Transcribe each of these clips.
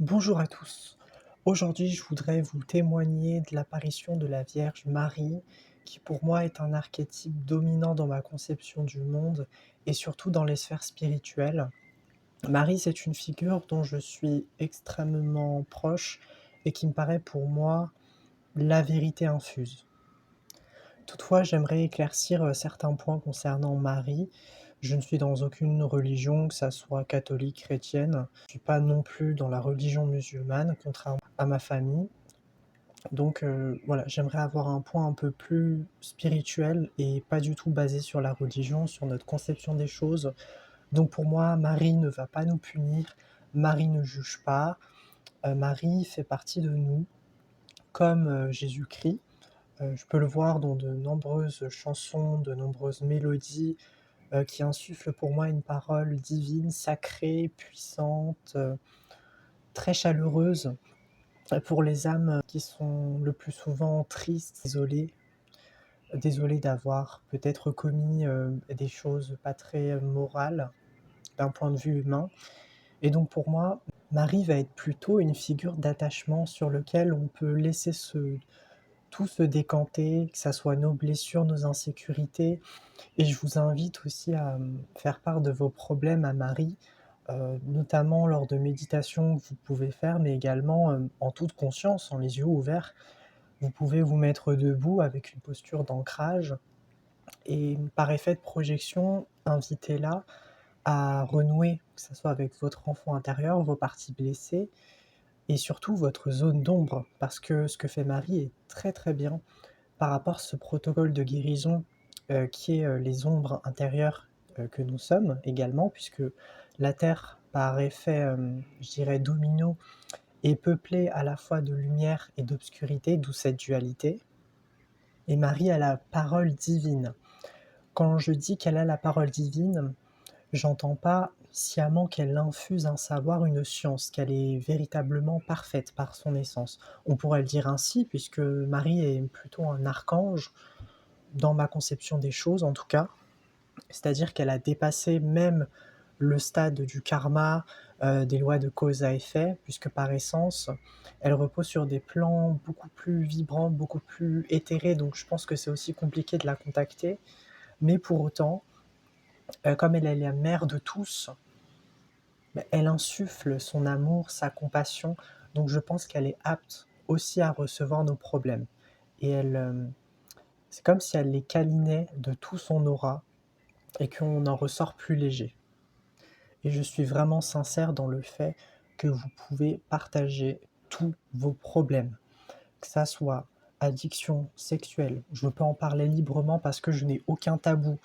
Bonjour à tous. Aujourd'hui, je voudrais vous témoigner de l'apparition de la Vierge Marie, qui pour moi est un archétype dominant dans ma conception du monde et surtout dans les sphères spirituelles. Marie, c'est une figure dont je suis extrêmement proche et qui me paraît pour moi la vérité infuse. Toutefois, j'aimerais éclaircir certains points concernant Marie. Je ne suis dans aucune religion, que ça soit catholique, chrétienne. Je ne suis pas non plus dans la religion musulmane, contrairement à ma famille. Donc voilà, j'aimerais avoir un point un peu plus spirituel et pas du tout basé sur la religion, sur notre conception des choses. Donc pour moi, Marie ne va pas nous punir, Marie ne juge pas, Marie fait partie de nous, comme Jésus-Christ. Je peux le voir dans de nombreuses chansons, de nombreuses mélodies qui insufflent pour moi une parole divine, sacrée, puissante, très chaleureuse pour les âmes qui sont le plus souvent tristes, désolées d'avoir peut-être commis des choses pas très morales d'un point de vue humain. Et donc pour moi, Marie va être plutôt une figure d'attachement sur lequel on peut laisser tout se décanter, que ça soit nos blessures, nos insécurités. Et je vous invite aussi à faire part de vos problèmes à Marie, notamment lors de méditations que vous pouvez faire, mais également en toute conscience, en les yeux ouverts. Vous pouvez vous mettre debout avec une posture d'ancrage et par effet de projection, invitez-la à renouer, que ce soit avec votre enfant intérieur, vos parties blessées et surtout votre zone d'ombre. Parce que ce que fait Marie est très très bien par rapport à ce protocole de guérison qui est les ombres intérieures que nous sommes également, puisque la Terre, par effet, je dirais, domino, est peuplée à la fois de lumière et d'obscurité, d'où cette dualité. Et Marie a la parole divine. Quand je dis qu'elle a la parole divine, j'entends pas sciemment qu'elle infuse un savoir, une science, qu'elle est véritablement parfaite par son essence. On pourrait le dire ainsi, puisque Marie est plutôt un archange, dans ma conception des choses en tout cas, c'est-à-dire qu'elle a dépassé même le stade du karma, des lois de cause à effet, puisque par essence, elle repose sur des plans beaucoup plus vibrants, beaucoup plus éthérés, donc je pense que c'est aussi compliqué de la contacter. Mais pour autant, comme elle est la mère de tous, bah, elle insuffle son amour, sa compassion, donc je pense qu'elle est apte aussi à recevoir nos problèmes. Et c'est comme si elle les câlinait de tout son aura et qu'on en ressort plus léger. Et je suis vraiment sincère dans le fait que vous pouvez partager tous vos problèmes, que ça soit addiction sexuelle, je peux en parler librement parce que je n'ai aucun tabou.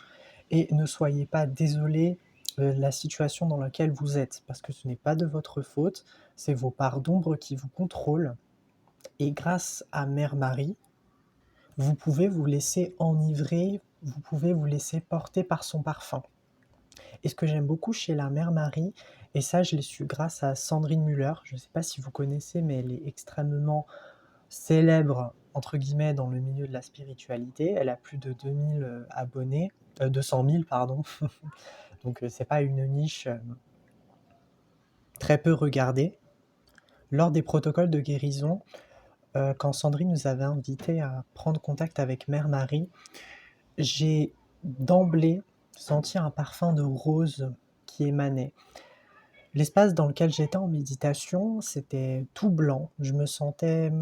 Et ne soyez pas désolés de la situation dans laquelle vous êtes, parce que ce n'est pas de votre faute, c'est vos parts d'ombre qui vous contrôlent. Et grâce à Mère Marie, vous pouvez vous laisser enivrer, vous pouvez vous laisser porter par son parfum. Et ce que j'aime beaucoup chez la Mère Marie, et ça je l'ai su grâce à Sandrine Müller, je ne sais pas si vous connaissez, mais elle est extrêmement célèbre, entre guillemets, dans le milieu de la spiritualité. Elle a plus de 2000 abonnés, 200 000, pardon. Donc c'est pas une niche très peu regardée. Lors des protocoles de guérison, quand Sandrine nous avait invités à prendre contact avec Mère Marie, j'ai d'emblée senti un parfum de rose qui émanait. L'espace dans lequel j'étais en méditation, c'était tout blanc. Je me sentais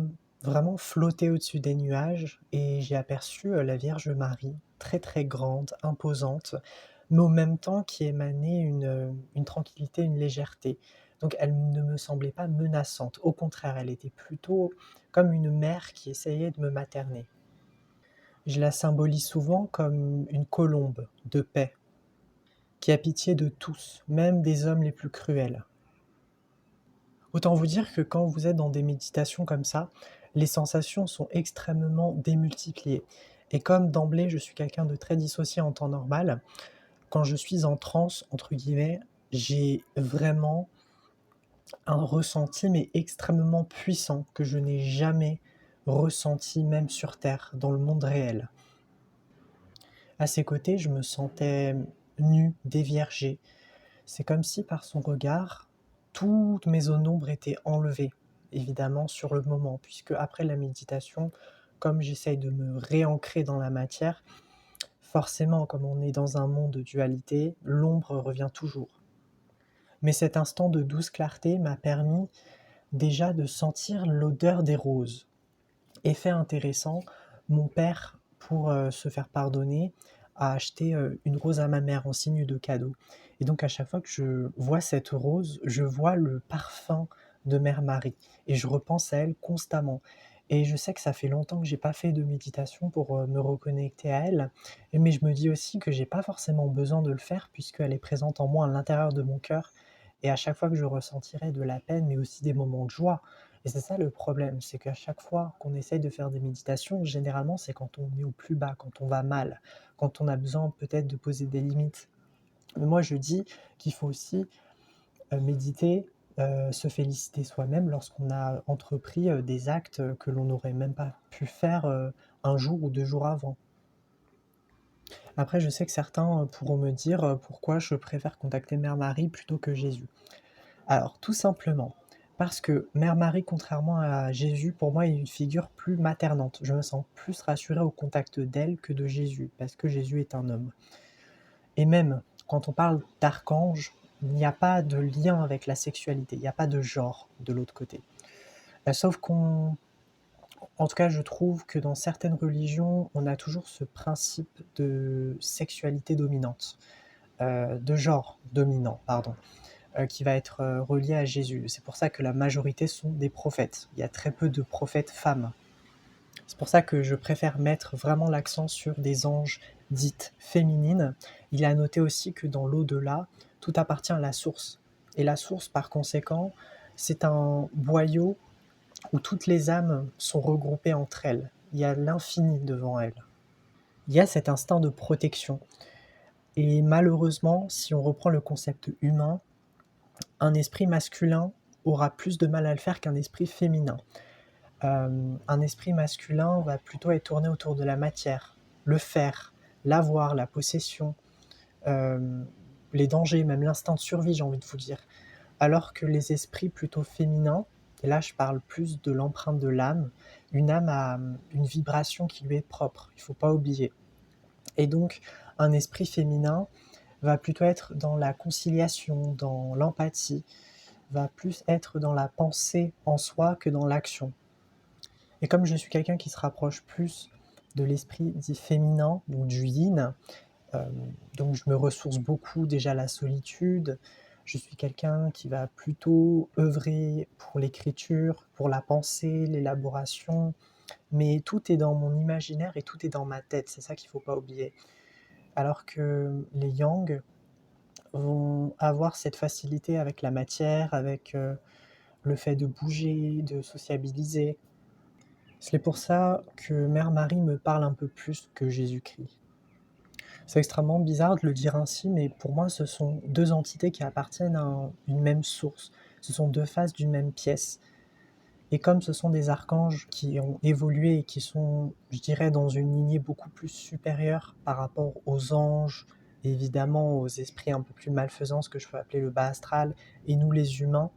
vraiment flotter au-dessus des nuages et j'ai aperçu la Vierge Marie, très très grande, imposante, mais au même temps qui émanait une tranquillité, une légèreté. Donc elle ne me semblait pas menaçante. Au contraire, elle était plutôt comme une mère qui essayait de me materner. Je la symbolise souvent comme une colombe de paix, qui a pitié de tous, même des hommes les plus cruels. Autant vous dire que quand vous êtes dans des méditations comme ça, les sensations sont extrêmement démultipliées. Et comme d'emblée, je suis quelqu'un de très dissocié en temps normal, quand je suis en transe, entre guillemets, j'ai vraiment un ressenti, mais extrêmement puissant, que je n'ai jamais ressenti, même sur Terre, dans le monde réel. À ses côtés, je me sentais nu, déviergé. C'est comme si par son regard, toutes mes zones d'ombre étaient enlevées, évidemment sur le moment, puisque après la méditation, comme j'essaye de me réancrer dans la matière, forcément, comme on est dans un monde de dualité, l'ombre revient toujours. Mais cet instant de douce clarté m'a permis déjà de sentir l'odeur des roses. Effet intéressant, mon père, pour se faire pardonner, a acheté une rose à ma mère en signe de cadeau. Et donc à chaque fois que je vois cette rose, je vois le parfum de Mère Marie et je repense à elle constamment. Et je sais que ça fait longtemps que j'ai pas fait de méditation pour me reconnecter à elle, mais je me dis aussi que j'ai pas forcément besoin de le faire puisqu'elle est présente en moi à l'intérieur de mon cœur. Et à chaque fois que je ressentirai de la peine, mais aussi des moments de joie, et c'est ça le problème, c'est qu'à chaque fois qu'on essaye de faire des méditations, généralement, c'est quand on est au plus bas, quand on va mal, quand on a besoin peut-être de poser des limites. Mais moi, je dis qu'il faut aussi méditer, se féliciter soi-même lorsqu'on a entrepris des actes que l'on n'aurait même pas pu faire un jour ou 2 jours avant. Après, je sais que certains pourront me dire pourquoi je préfère contacter Mère Marie plutôt que Jésus. Alors, tout simplement, parce que Mère Marie, contrairement à Jésus, pour moi, est une figure plus maternante. Je me sens plus rassuré au contact d'elle que de Jésus, parce que Jésus est un homme. Et même, quand on parle d'archange, il n'y a pas de lien avec la sexualité, il n'y a pas de genre de l'autre côté. Sauf qu'on, en tout cas, je trouve que dans certaines religions, on a toujours ce principe de sexualité dominante, de genre dominant, pardon. Qui va être relié à Jésus. C'est pour ça que la majorité sont des prophètes. Il y a très peu de prophètes femmes. C'est pour ça que je préfère mettre vraiment l'accent sur des anges dites féminines. Il est à noter aussi que dans l'au-delà, tout appartient à la source. Et la source, par conséquent, c'est un boyau où toutes les âmes sont regroupées entre elles. Il y a l'infini devant elles. Il y a cet instinct de protection. Et malheureusement, si on reprend le concept humain, un esprit masculin aura plus de mal à le faire qu'un esprit féminin. Un esprit masculin va plutôt être tourné autour de la matière, le faire, l'avoir, la possession, les dangers, même l'instinct de survie, j'ai envie de vous dire. Alors que les esprits plutôt féminins, et là je parle plus de l'empreinte de l'âme, une âme a une vibration qui lui est propre, il ne faut pas oublier. Et donc un esprit féminin va plutôt être dans la conciliation, dans l'empathie, va plus être dans la pensée en soi que dans l'action. Et comme je suis quelqu'un qui se rapproche plus de l'esprit dit féminin, ou du yin, euh, donc je me ressource beaucoup déjà à la solitude, je suis quelqu'un qui va plutôt œuvrer pour l'écriture, pour la pensée, l'élaboration, mais tout est dans mon imaginaire et tout est dans ma tête, c'est ça qu'il ne faut pas oublier. Alors que les yang vont avoir cette facilité avec la matière, avec le fait de bouger, de sociabiliser. C'est pour ça que Mère Marie me parle un peu plus que Jésus-Christ. C'est extrêmement bizarre de le dire ainsi, mais pour moi, ce sont deux entités qui appartiennent à une même source. Ce sont deux faces d'une même pièce. Et comme ce sont des archanges qui ont évolué et qui sont, je dirais, dans une lignée beaucoup plus supérieure par rapport aux anges, et évidemment aux esprits un peu plus malfaisants, ce que je peux appeler le bas astral, et nous les humains,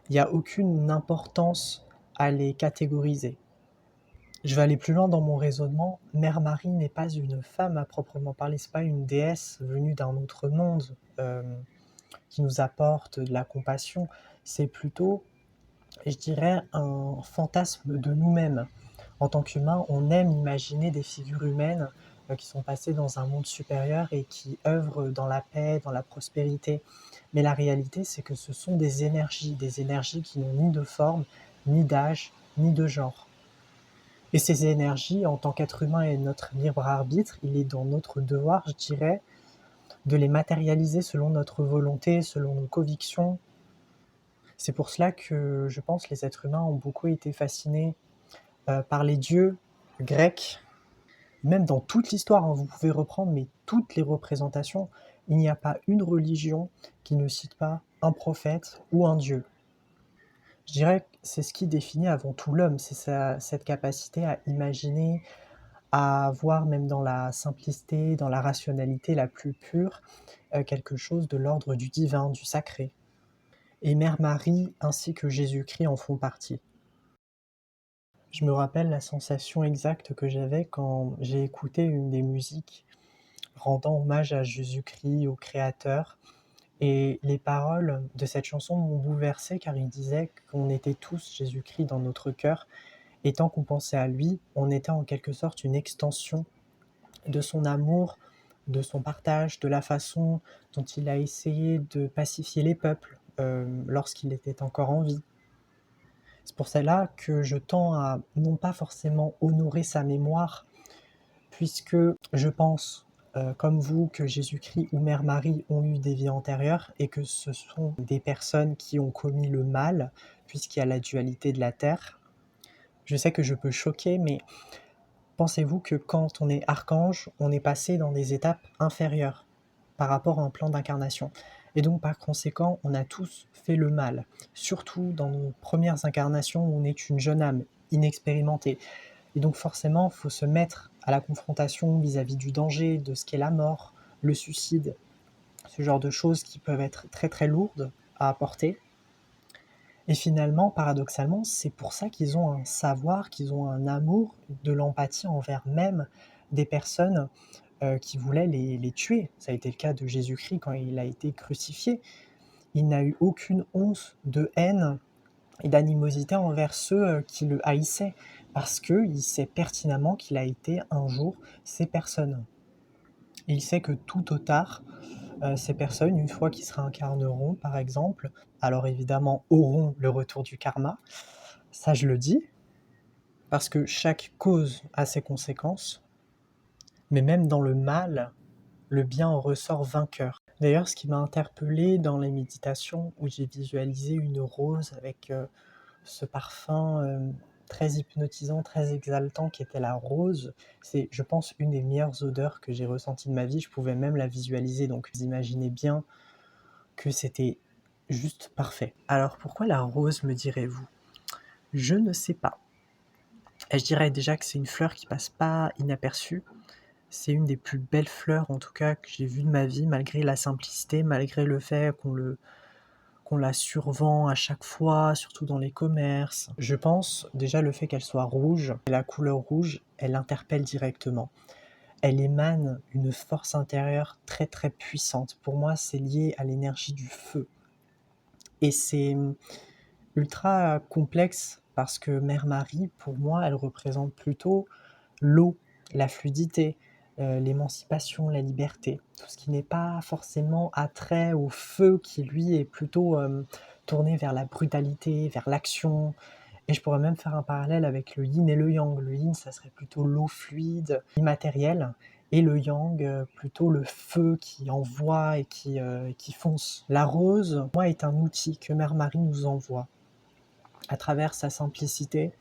il n'y a aucune importance à les catégoriser. Je vais aller plus loin dans mon raisonnement. Mère Marie n'est pas une femme à proprement parler, c'est pas une déesse venue d'un autre monde qui nous apporte de la compassion. C'est plutôt, je dirais, un fantasme de nous-mêmes. En tant qu'humain, on aime imaginer des figures humaines qui sont passées dans un monde supérieur et qui œuvrent dans la paix, dans la prospérité. Mais la réalité, c'est que ce sont des énergies qui n'ont ni de forme, ni d'âge, ni de genre. Et ces énergies, en tant qu'être humain et notre libre arbitre, il est dans notre devoir, je dirais, de les matérialiser selon notre volonté, selon nos convictions. C'est pour cela que je pense que les êtres humains ont beaucoup été fascinés par les dieux grecs. Même dans toute l'histoire, hein, vous pouvez reprendre, mais toutes les représentations, il n'y a pas une religion qui ne cite pas un prophète ou un dieu. Je dirais que c'est ce qui définit avant tout l'homme, c'est cette capacité à imaginer, à voir même dans la simplicité, dans la rationalité la plus pure, quelque chose de l'ordre du divin, du sacré. et Mère Marie ainsi que Jésus-Christ en font partie. Je me rappelle la sensation exacte que j'avais quand j'ai écouté une des musiques rendant hommage à Jésus-Christ, au Créateur, et les paroles de cette chanson m'ont bouleversé car il disait qu'on était tous Jésus-Christ dans notre cœur et tant qu'on pensait à lui, on était en quelque sorte une extension de son amour, de son partage, de la façon dont il a essayé de pacifier les peuples, lorsqu'il était encore en vie. C'est pour cela que je tends à non pas forcément honorer sa mémoire, puisque je pense, comme vous, que Jésus-Christ ou Mère Marie ont eu des vies antérieures et que ce sont des personnes qui ont commis le mal, puisqu'il y a la dualité de la terre. Je sais que je peux choquer, mais pensez-vous que quand on est archange, on est passé dans des étapes inférieures par rapport à un plan d'incarnation? Et donc par conséquent, on a tous fait le mal, surtout dans nos premières incarnations où on est une jeune âme inexpérimentée. Et donc forcément, il faut se mettre à la confrontation vis-à-vis du danger, de ce qu'est la mort, le suicide, ce genre de choses qui peuvent être très très lourdes à apporter. Et finalement, paradoxalement, c'est pour ça qu'ils ont un savoir, qu'ils ont un amour, de l'empathie envers même des personnes qui voulaient les tuer. Ça a été le cas de Jésus-Christ quand il a été crucifié. Il n'a eu aucune once de haine et d'animosité envers ceux qui le haïssaient, parce qu'il sait pertinemment qu'il a été un jour ces personnes. Et il sait que tôt ou tard, ces personnes, une fois qu'ils se réincarneront, par exemple, alors évidemment auront le retour du karma, ça je le dis, parce que chaque cause a ses conséquences, mais même dans le mal, le bien en ressort vainqueur. D'ailleurs, ce qui m'a interpellé dans les méditations où j'ai visualisé une rose avec ce parfum très hypnotisant, très exaltant qui était la rose, c'est, je pense, une des meilleures odeurs que j'ai ressenties de ma vie. Je pouvais même la visualiser, donc vous imaginez bien que c'était juste parfait. Alors pourquoi la rose, me direz-vous? Je ne sais pas. Et je dirais déjà que c'est une fleur qui passe pas inaperçue. C'est une des plus belles fleurs, en tout cas, que j'ai vues de ma vie, malgré la simplicité, malgré le fait qu'on la survend à chaque fois, surtout dans les commerces. Je pense déjà le fait qu'elle soit rouge, et la couleur rouge, elle interpelle directement. Elle émane une force intérieure très très puissante. Pour moi, c'est lié à l'énergie du feu. Et c'est ultra complexe parce que Mère Marie, pour moi, elle représente plutôt l'eau, la fluidité, l'émancipation, la liberté. Tout ce qui n'est pas forcément attrait au feu qui, lui, est plutôt tourné vers la brutalité, vers l'action. Et je pourrais même faire un parallèle avec le yin et le yang. Le yin, ça serait plutôt l'eau fluide, immatérielle, et le yang, plutôt le feu qui envoie et qui fonce. La rose, moi, est un outil que Mère Marie nous envoie à travers sa simplicité,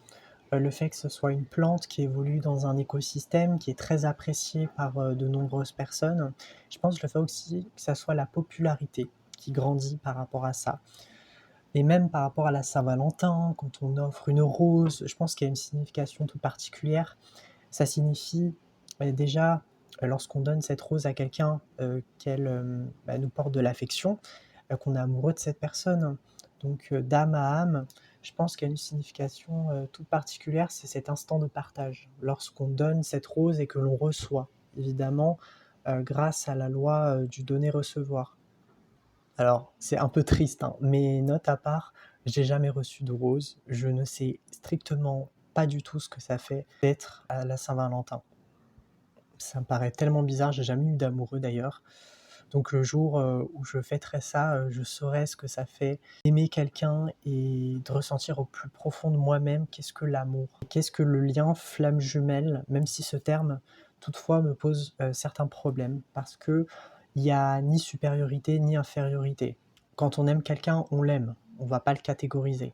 le fait que ce soit une plante qui évolue dans un écosystème qui est très apprécié par de nombreuses personnes. Je pense le fait aussi que ça soit la popularité qui grandit par rapport à ça. Et même par rapport à la Saint-Valentin, quand on offre une rose, je pense qu'il y a une signification toute particulière. Ça signifie déjà, lorsqu'on donne cette rose à quelqu'un, qu'elle nous porte de l'affection, qu'on est amoureux de cette personne. Donc d'âme à âme, je pense qu'il y a une signification toute particulière, c'est cet instant de partage. Lorsqu'on donne cette rose et que l'on reçoit, évidemment, grâce à la loi du donner-recevoir. Alors, c'est un peu triste, hein, mais note à part, j'ai jamais reçu de rose. Je ne sais strictement pas du tout ce que ça fait d'être à la Saint-Valentin. Ça me paraît tellement bizarre, j'ai jamais eu d'amoureux d'ailleurs. Donc le jour où je fêterai ça, je saurai ce que ça fait d'aimer quelqu'un et de ressentir au plus profond de moi-même qu'est-ce que l'amour, qu'est-ce que le lien flamme jumelle, même si ce terme toutefois me pose certains problèmes parce que il n'y a ni supériorité ni infériorité. Quand on aime quelqu'un, on l'aime, on va pas le catégoriser.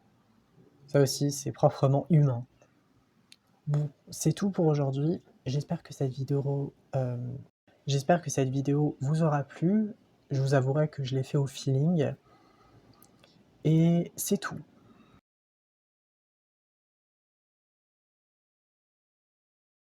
Ça aussi, c'est proprement humain. Bon, c'est tout pour aujourd'hui. J'espère que cette vidéo vous aura plu. Je vous avouerai que je l'ai fait au feeling. Et c'est tout.